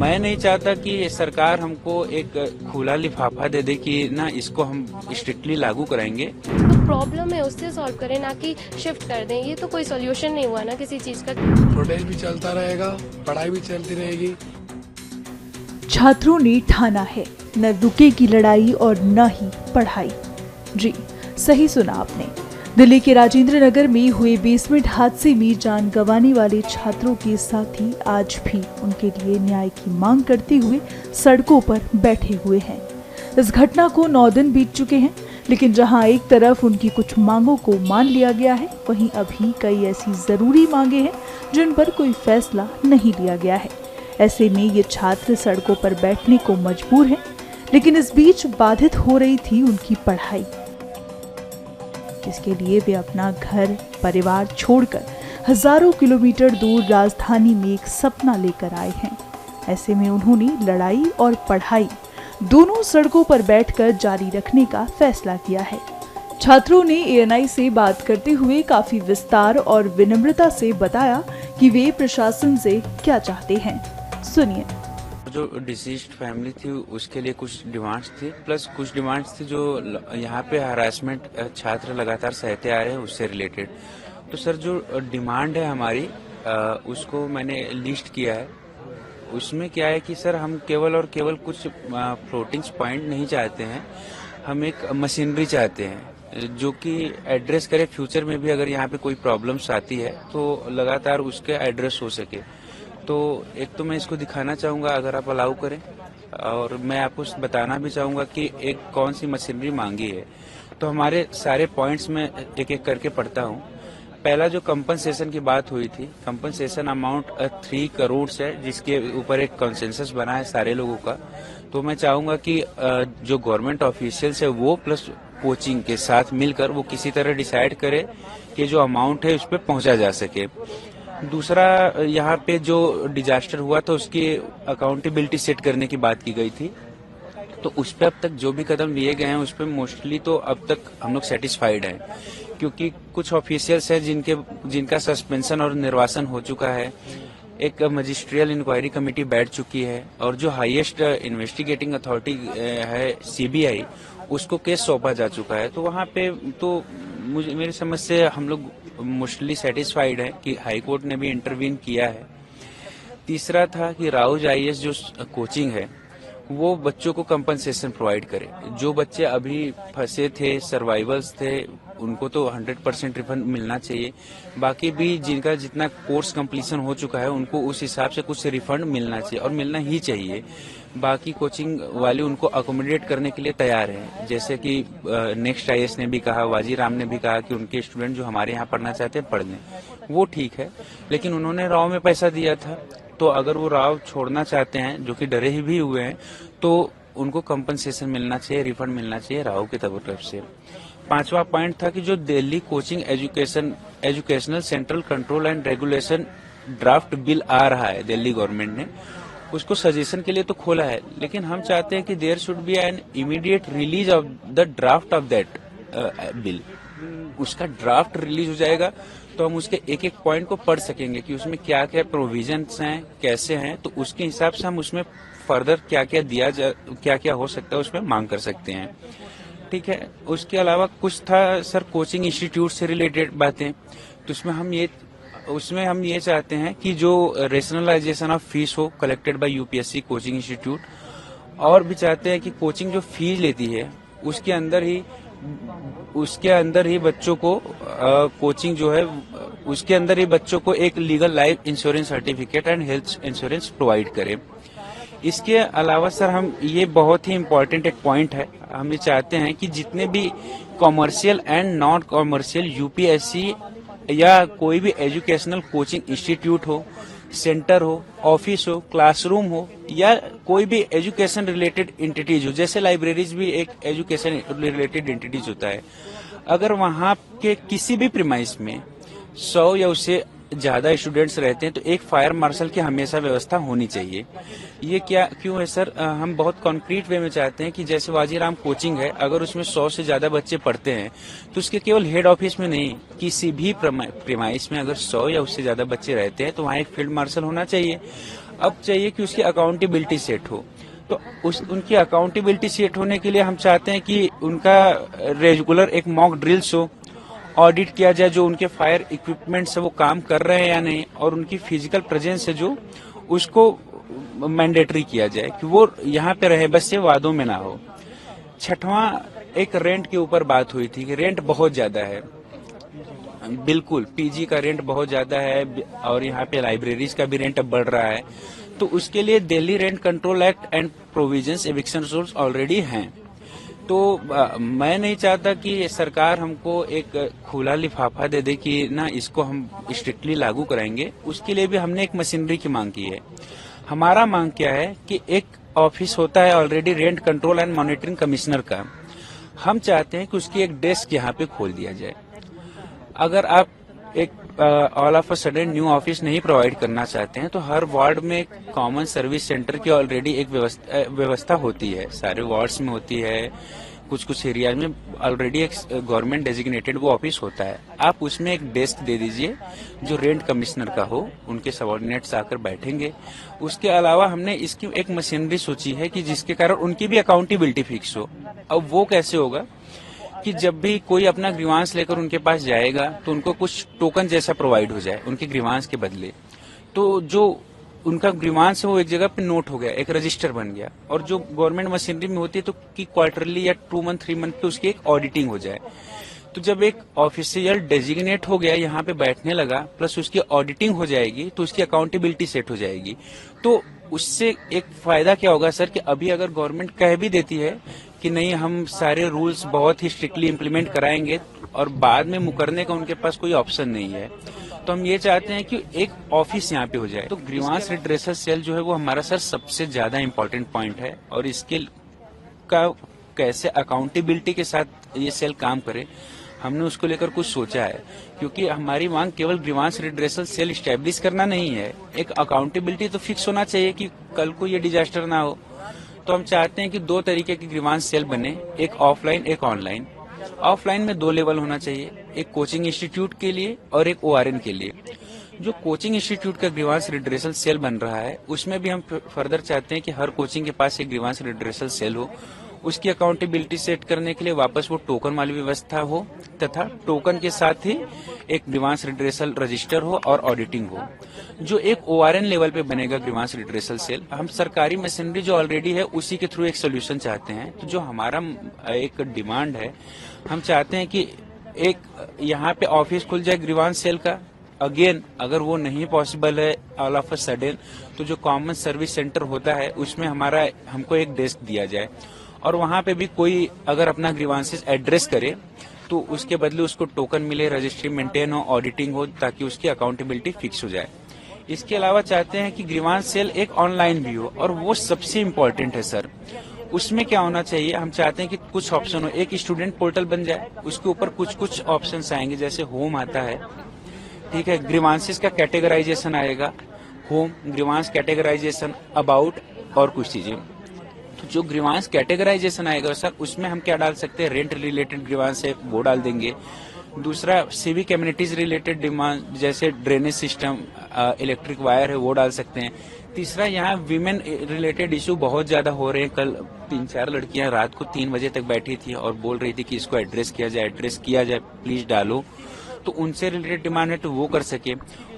मैं नहीं चाहता कि सरकार हमको एक खुला लिफाफा दे दे कि ना इसको हम स्ट्रिक्टली लागू कराएंगे। तो प्रॉब्लम है उससे सॉल्व करें, ना कि शिफ्ट कर दें। ये तो कोई सॉल्यूशन नहीं हुआ ना किसी चीज का। प्रोटेस्ट भी चलता रहेगा, पढ़ाई भी चलती रहेगी। छात्रों ने ठाना है न रुकेगी लड़ाई और न ही पढ़ाई। जी सही सुना आपने। दिल्ली के राजेंद्र नगर में हुए बेसमेंट हादसे में जान गंवाने वाले छात्रों के साथी आज भी उनके लिए न्याय की मांग करते हुए सड़कों पर बैठे हुए हैं। इस घटना को 9 दिन बीत चुके हैं, लेकिन जहां एक तरफ उनकी कुछ मांगों को मान लिया गया है, वहीं अभी कई ऐसी जरूरी मांगे हैं जिन पर कोई फैसला नहीं लिया गया है। ऐसे में ये छात्र सड़कों पर बैठने को मजबूर हैं, लेकिन इस बीच बाधित हो रही थी उनकी पढ़ाई, जिसके लिए वे अपना घर परिवार छोड़कर हजारों किलोमीटर दूर राजधानी में एक सपना लेकर आए हैं। ऐसे में उन्होंने लड़ाई और पढ़ाई दोनों सड़कों पर बैठकर जारी रखने का फैसला किया है। छात्रों ने ANI से बात करते हुए काफी विस्तार और विनम्रता से बताया कि वे प्रशासन से क्या चाहते हैं। सुनिए। जो डिसीज्ड फैमिली थी उसके लिए कुछ डिमांड्स थी, प्लस कुछ डिमांड्स थी जो यहाँ पे हरासमेंट छात्र लगातार सहते आ रहे हैं उससे रिलेटेड। तो सर जो डिमांड है हमारी उसको मैंने लिस्ट किया है। उसमें क्या है कि सर हम केवल और केवल कुछ फ्लोटिंग पॉइंट नहीं चाहते हैं, हम एक मशीनरी चाहते हैं जो कि एड्रेस करे फ्यूचर में भी अगर यहाँ पे कोई प्रॉब्लम्स आती है तो लगातार उसके एड्रेस हो सके। तो एक तो मैं इसको दिखाना चाहूँगा अगर आप अलाउ करें, और मैं आपको बताना भी चाहूँगा कि एक कौन सी मशीनरी मांगी है। तो हमारे सारे पॉइंट्स में एक एक करके पढ़ता हूँ। पहला जो कंपनसेशन की बात हुई थी, कंपनसेशन अमाउंट 3 करोड़ है, जिसके ऊपर एक कंसेंसस बना है सारे लोगों का। तो मैं चाहूँगा कि जो गवर्नमेंट ऑफिशियल्स है वो प्लस कोचिंग के साथ मिलकर वो किसी तरह डिसाइड करे कि जो अमाउंट है उस पर पहुँचा जा सके। दूसरा, यहाँ पे जो डिजास्टर हुआ था उसकी अकाउंटेबिलिटी सेट करने की बात की गई थी। तो उस पर अब तक जो भी कदम लिए गए हैं उस पर मोस्टली तो अब तक हम लोग सेटिस्फाइड हैं, क्योंकि कुछ ऑफिशियल्स हैं जिनका सस्पेंशन और निर्वासन हो चुका है। एक मजिस्ट्रियल इंक्वायरी कमेटी बैठ चुकी है, और जो हाईएस्ट इन्वेस्टिगेटिंग अथॉरिटी है CBI, उसको केस सौंपा जा चुका है। तो वहाँ पे तो मेरी समझ से हम लोग मोस्टली सेटिस्फाइड है कि हाई कोर्ट ने भी इंटरवीन किया है। तीसरा था कि राउज IAS जो कोचिंग है वो बच्चों को कंपनसेशन प्रोवाइड करे। जो बच्चे अभी फंसे थे, सर्वाइवल्स थे, उनको तो 100% रिफंड मिलना चाहिए। बाकी भी जिनका जितना कोर्स कंप्लीशन हो चुका है उनको उस हिसाब से कुछ रिफंड मिलना चाहिए, और मिलना ही चाहिए। बाकी कोचिंग वाले उनको अकोमोडेट करने के लिए तैयार हैं। जैसे कि नेक्स्ट IAS ने भी कहा, वाजीराम ने भी कहा कि उनके स्टूडेंट जो हमारे यहाँ पढ़ना चाहते हैं पढ़ लें, वो ठीक है। लेकिन उन्होंने राव में पैसा दिया था, तो अगर वो राव छोड़ना चाहते हैं, जो कि डरे ही भी हुए हैं, तो उनको कंपनसेशन मिलना चाहिए, रिफंड मिलना चाहिए राव की तरफ से। 5वां पॉइंट था कि जो Delhi coaching educational central control and regulation draft bill आ रहा है दिल्ली गवर्नमेंट ने, उसको सजेशन के लिए तो खोला है, लेकिन हम चाहते हैं कि there should be an immediate release of the draft of that bill. उसका ड्राफ्ट रिलीज हो जाएगा तो हम उसके एक एक पॉइंट को पढ़ सकेंगे कि उसमें क्या क्या प्रोविजंस हैं, कैसे हैं। तो उसके हिसाब से हम उसमें फर्दर क्या क्या हो सकता है उसमें मांग कर सकते हैं। ठीक है। उसके अलावा कुछ था सर कोचिंग इंस्टीट्यूट से रिलेटेड बातें। तो उसमें हम ये चाहते हैं कि जो रेशनलाइजेशन ऑफ फीस हो collected by UPSC coaching institute, और भी चाहते हैं कि कोचिंग जो फीस लेती है उसके अंदर ही बच्चों को कोचिंग जो है उसके अंदर ही बच्चों को एक legal life insurance certificate and health insurance provide करे। इसके अलावा सर हम ये बहुत ही इम्पोर्टेंट एक पॉइंट है, हम ये चाहते हैं कि जितने भी commercial and non commercial UPSC या कोई भी एजुकेशनल कोचिंग इंस्टीट्यूट हो, सेंटर हो, ऑफिस हो, क्लासरूम हो, या कोई भी एजुकेशन रिलेटेड एंटिटीज हो, जैसे लाइब्रेरीज भी एक एजुकेशन रिलेटेड एंटिटीज होता है, अगर वहां के किसी भी प्रीमाइस में 100 या उससे ज्यादा स्टूडेंट्स रहते हैं तो एक फायर मार्शल की हमेशा व्यवस्था होनी चाहिए। ये क्यों है सर? हम बहुत कॉन्क्रीट वे में चाहते हैं कि जैसे वाजीराम कोचिंग है, अगर उसमें 100 से ज्यादा बच्चे पढ़ते हैं तो उसके केवल हेड ऑफिस में नहीं, किसी भी प्रीमाइस में अगर 100 या उससे ज्यादा बच्चे रहते हैं तो वहाँ एक फील्ड मार्शल होना चाहिए। अब चाहिए कि उसकी अकाउंटेबिलिटी सेट हो। तो उनकी अकाउंटेबिलिटी सेट होने के लिए हम चाहते हैं कि उनका रेगुलर एक मॉक ड्रिल्स हो, ऑडिट किया जाए जो उनके फायर इक्विपमेंट्स है वो काम कर रहे हैं या नहीं, और उनकी फिजिकल प्रेजेंस है जो उसको मैंडेटरी किया जाए कि वो यहाँ पे रहे, बस ये वादों में ना हो। छठवां, एक रेंट के ऊपर बात हुई थी कि रेंट बहुत ज्यादा है। बिल्कुल, पीजी का रेंट बहुत ज्यादा है और यहाँ पे लाइब्रेरीज का भी रेंट अब बढ़ रहा है। तो उसके लिए Delhi rent control act and provisions, eviction rules already हैं। तो मैं नहीं चाहता कि सरकार हमको एक खुला लिफाफा दे दे कि ना इसको हम स्ट्रिक्टली लागू कराएंगे। उसके लिए भी हमने एक मशीनरी की मांग की है। हमारा मांग क्या है कि एक ऑफिस होता है already rent control and monitoring commissioner का, हम चाहते हैं कि उसकी एक डेस्क यहाँ पे खोल दिया जाए। अगर आप एक all of a sudden new office नहीं प्रोवाइड करना चाहते हैं तो हर वार्ड में कॉमन सर्विस सेंटर की ऑलरेडी एक व्यवस्था होती है, सारे वार्ड्स में होती है, कुछ एरिया में ऑलरेडी एक गवर्नमेंट डेजिग्नेटेड वो ऑफिस होता है। आप उसमें एक डेस्क दे दीजिए जो रेंट कमिश्नर का हो, उनके सबऑर्डिनेट्स आकर बैठेंगे। उसके अलावा हमने इसकी एक मशीनरी सोची है कि जिसके कारण उनकी भी अकाउंटेबिलिटी फिक्स हो। अब वो कैसे होगा कि जब भी कोई अपना ग्रीवांस लेकर उनके पास जाएगा तो उनको कुछ टोकन जैसा प्रोवाइड हो जाए उनके ग्रीवांस के बदले। तो जो उनका ग्रीवांस है वो एक जगह पे नोट हो गया, एक रजिस्टर बन गया, और जो गवर्नमेंट मशीनरी में होती है तो कि क्वार्टरली या 2 मंथ 3 मंथ पे उसकी एक ऑडिटिंग हो जाए। तो जब एक ऑफिशियल डेजिग्नेट हो गया, यहाँ पे बैठने लगा, प्लस उसकी ऑडिटिंग हो जाएगी तो उसकी अकाउंटेबिलिटी सेट हो जाएगी। तो उससे एक फायदा क्या होगा सर कि अभी अगर गवर्नमेंट कह भी देती है कि नहीं हम सारे रूल्स बहुत ही स्ट्रिक्टली इम्प्लीमेंट कराएंगे और बाद में मुकरने का उनके पास कोई ऑप्शन नहीं है, तो हम ये चाहते हैं कि एक ऑफिस यहाँ पे हो जाए। तो ग्रीवांस रिड्रेसल सेल जो है वो हमारा सर सबसे ज्यादा इम्पोर्टेंट पॉइंट है, और इसके का कैसे अकाउंटेबिलिटी के साथ ये सेल काम करे हमने उसको लेकर कुछ सोचा है। क्योंकि हमारी मांग केवल ग्रीवांस रिड्रेसल सेल स्टैब्लिश करना नहीं है, एक अकाउंटेबिलिटी तो फिक्स होना चाहिए कि कल को ये डिजास्टर ना हो। तो हम चाहते हैं कि 2 तरीके की ग्रीवांस सेल बने, एक ऑफलाइन एक ऑनलाइन। ऑफलाइन में 2 लेवल होना चाहिए, एक कोचिंग इंस्टीट्यूट के लिए और एक ओआरएन के लिए। जो कोचिंग इंस्टीट्यूट का ग्रीवांस रिड्रेसल सेल बन रहा है उसमें भी हम फर्दर चाहते हैं कि हर कोचिंग के पास एक ग्रीवांस रिड्रेसल सेल हो। उसकी अकाउंटेबिलिटी सेट करने के लिए वापस वो टोकन वाली व्यवस्था हो, तथा टोकन के साथ ही एक ग्रीवांस रिड्रेसल रजिस्टर हो और ऑडिटिंग हो। जो एक ओआरएन लेवल पे बनेगा ग्रीवांस रिड्रेसल सेल, हम सरकारी मशीनरी जो ऑलरेडी है उसी के थ्रू एक सोल्यूशन चाहते हैं। तो जो हमारा एक डिमांड है, हम चाहते हैं कि एक यहाँ पे ऑफिस खुल जाए ग्रीवांस सेल का। अगेन अगर वो नहीं पॉसिबल है ऑल ऑफ अ सडन, तो जो कॉमन सर्विस सेंटर होता है उसमें हमको एक डेस्क दिया जाए, और वहां पे भी कोई अगर अपना ग्रीवांसेस एड्रेस करे तो उसके बदले उसको टोकन मिले, रजिस्ट्री मेंटेन हो, ऑडिटिंग हो, ताकि उसकी अकाउंटेबिलिटी फिक्स हो जाए। इसके अलावा चाहते हैं कि ग्रीवांस सेल एक ऑनलाइन भी हो, और वो सबसे इम्पोर्टेंट है सर। उसमें क्या होना चाहिए, हम चाहते हैं कि कुछ ऑप्शन हो, एक स्टूडेंट पोर्टल बन जाए, उसके ऊपर कुछ ऑप्शन आएंगे, जैसे होम आता है, ठीक है, ग्रीवांसेस का कैटेगराइजेशन आएगा, होम, ग्रीवांस कैटेगराइजेशन, अबाउट और कुछ चीजें। तो जो ग्रीवांस कैटेगराइजेशन आएगा सर, उसमें हम क्या डाल सकते हैं, रेंट रिलेटेड ग्रीवांस है वो डाल देंगे। दूसरा सिविक एमिनिटीज रिलेटेड डिमांड जैसे ड्रेनेज सिस्टम, इलेक्ट्रिक वायर है वो डाल सकते हैं। तीसरा, यहाँ वीमेन रिलेटेड इशू बहुत ज्यादा हो रहे हैं। कल 3-4 लड़कियां रात को 3 बजे तक बैठी थी और बोल रही थी कि इसको एड्रेस किया जाए, प्लीज डालो। तो उनसे रिलेटेड डिमांड है तो वो कर सके।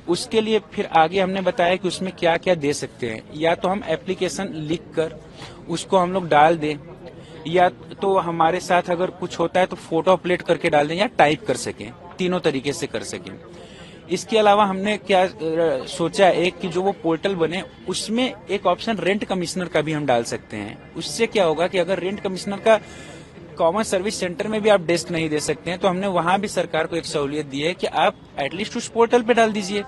उसके लिए फिर आगे हमने बताया कि उसमें क्या क्या दे सकते हैं, या तो हम एप्लीकेशन लिख कर उसको हम लोग डाल दें, या तो हमारे साथ अगर कुछ होता है तो फोटो अपलोड करके डाल दें, या टाइप कर सकें, तीनों तरीके से कर सकें। इसके अलावा हमने क्या सोचा एक कि जो वो पोर्टल बने उसमें एक ऑप्शन रेंट कमिश्नर का भी हम डाल सकते हैं। उससे क्या होगा कि अगर रेंट कमिश्नर का कॉमन सर्विस सेंटर में भी आप डेस्क नहीं दे सकते हैं तो हमने वहां भी सरकार को एक सहूलियत दी है कि आप एटलीस्ट उस पोर्टल पे डाल दीजिए,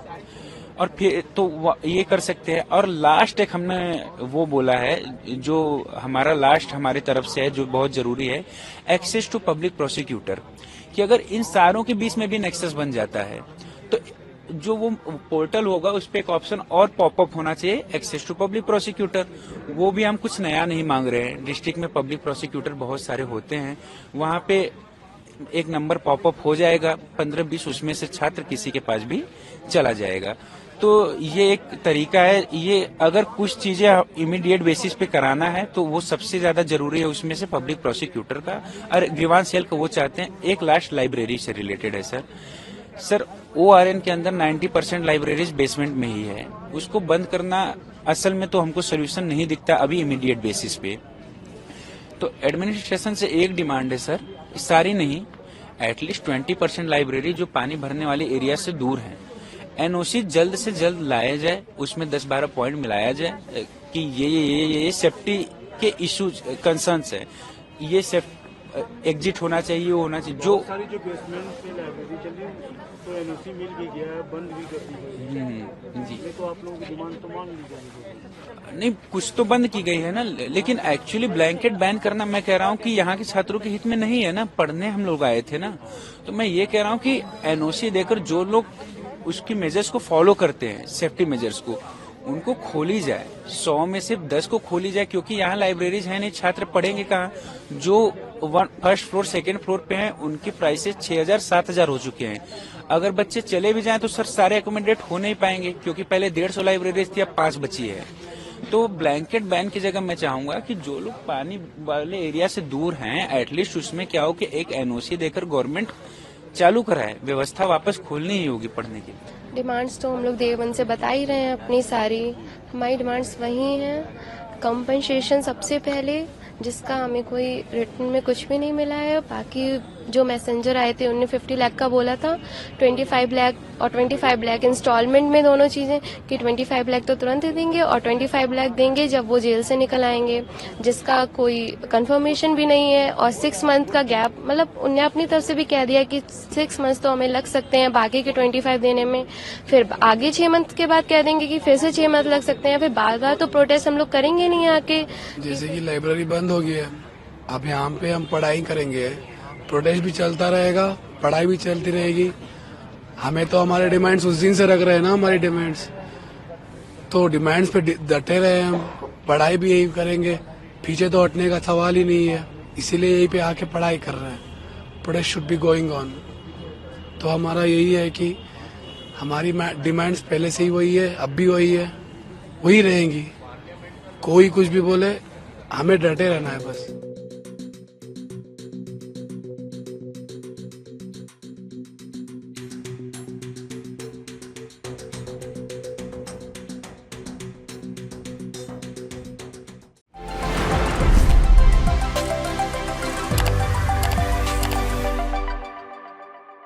और फिर तो ये कर सकते हैं। और लास्ट एक हमने वो बोला है जो हमारा लास्ट हमारी तरफ से है, जो बहुत जरूरी है, एक्सेस टू पब्लिक प्रोसिक्यूटर, कि अगर इन सारों के बीच में भी नेक्सस बन जाता है तो जो वो पोर्टल होगा उस पे एक ऑप्शन और पॉपअप होना चाहिए, एक्सेस टू पब्लिक प्रोसिक्यूटर। वो भी हम कुछ नया नहीं मांग रहे हैं, डिस्ट्रिक्ट में पब्लिक प्रोसिक्यूटर बहुत सारे होते हैं, वहां पे एक नंबर पॉपअप हो जाएगा 15-20, उसमें से छात्र किसी के पास भी चला जाएगा। तो तो ये एक तरीका है। ये अगर कुछ चीजें इमीडिएट बेसिस पे कराना है तो वो सबसे ज्यादा जरूरी है। उसमें से पब्लिक प्रोसिक्यूटर का और ग्रीवांस सेल का वो चाहते हैं। एक लास्ट लाइब्रेरी से रिलेटेड है सर ORN के अंदर 90% लाइब्रेरीज बेसमेंट में ही है। उसको बंद करना असल में तो हमको सोल्यूशन नहीं दिखता अभी इमीडिएट बेसिस पे। तो एडमिनिस्ट्रेशन से एक डिमांड है सर, सारी नहीं, एटलीस्ट 20% लाइब्रेरी जो पानी भरने वाले एरिया से दूर है, NOC जल्द से जल्द लाया जाए। उसमें 10-12 पॉइंट मिलाया जाए कि ये सेफ्टी के इश्यूज कंसर्न्स है, ये एग्जिट होना चाहिए, वो होना चाहिए। जो सारी जो बेसमेंट से लाइब्रेरी चली तो NOC मिल भी गया है, बंद भी कर दी गई जी। तो आप लोगों की डिमांड तो मान ली जाएगी। नहीं, कुछ तो बंद की गई है ना, लेकिन एक्चुअली ब्लैंकेट बैन करना मैं कह रहा हूँ कि यहाँ के छात्रों के हित में नहीं है ना। पढ़ने हम लोग आए थे ना, तो मैं ये कह रहा हूँ कि NOC देकर जो लोग उसकी मेजर्स को फॉलो करते हैं, सेफ्टी मेजर्स को, उनको खोली जाए। 100 में से 10 को खोली जाए, क्योंकि यहाँ लाइब्रेरीज है नहीं, छात्र पढ़ेंगे कहाँ। जो फर्स्ट फ्लोर सेकंड फ्लोर पे हैं उनकी प्राइसेस 6,000-7,000 हो चुके हैं। अगर बच्चे चले भी जाएं तो सर सारे एकोमोडेट हो नहीं पाएंगे, क्योंकि पहले 150 लाइब्रेरीज थी, अब 5 बची है। तो ब्लैंकेट बैन की जगह मैं चाहूंगा कि जो लोग पानी वाले एरिया से दूर हैं, एटलीस्ट उसमें क्या हो कि एक NOC देकर गवर्नमेंट चालू कराए, व्यवस्था वापस खोलनी ही होगी पढ़ने के लिए। डिमांड्स तो हम लोग डे 1 से बता ही रहे हैं अपनी सारी। हमारी डिमांड्स वही हैं। कंपनसेशन सबसे पहले, जिसका हमें कोई रिटर्न में कुछ भी नहीं मिला है। बाकी जो मैसेंजर आए थे उन्होंने 50 लाख का बोला था, 25 लाख और 25 लाख इंस्टॉलमेंट में, दोनों चीजें कि 25 लाख तो तुरंत ही देंगे और 25 लाख देंगे जब वो जेल से निकल आएंगे, जिसका कोई कंफर्मेशन भी नहीं है। और 6 मंथ का गैप, मतलब उन्हें अपनी तरफ से भी कह दिया कि 6 मंथ तो हमें लग सकते हैं बाकी के 25 देने में। फिर आगे 6 मंथ के बाद कह देंगे कि फिर से 6 मंथ लग सकते हैं। फिर बार बार तो प्रोटेस्ट हम लोग करेंगे नहीं आके। जैसे कि लाइब्रेरी बंद हो गई है, अब यहाँ पे हम पढ़ाई करेंगे, प्रोटेस्ट भी चलता रहेगा, पढ़ाई भी चलती रहेगी। हमें तो हमारे डिमांड्स उस दिन से रख रहे हैं ना, हमारी डिमांड्स तो डिमांड्स पे डटे रहे हम, पढ़ाई भी यही करेंगे, पीछे तो हटने का सवाल ही नहीं है। इसीलिए यही पे आके पढ़ाई कर रहे हैं। Protest should be going on. तो हमारा यही है कि हमारी डिमांड्स पहले से ही वही है, अब भी वही है, वही रहेंगी। कोई कुछ भी बोले, हमें डटे रहना है बस।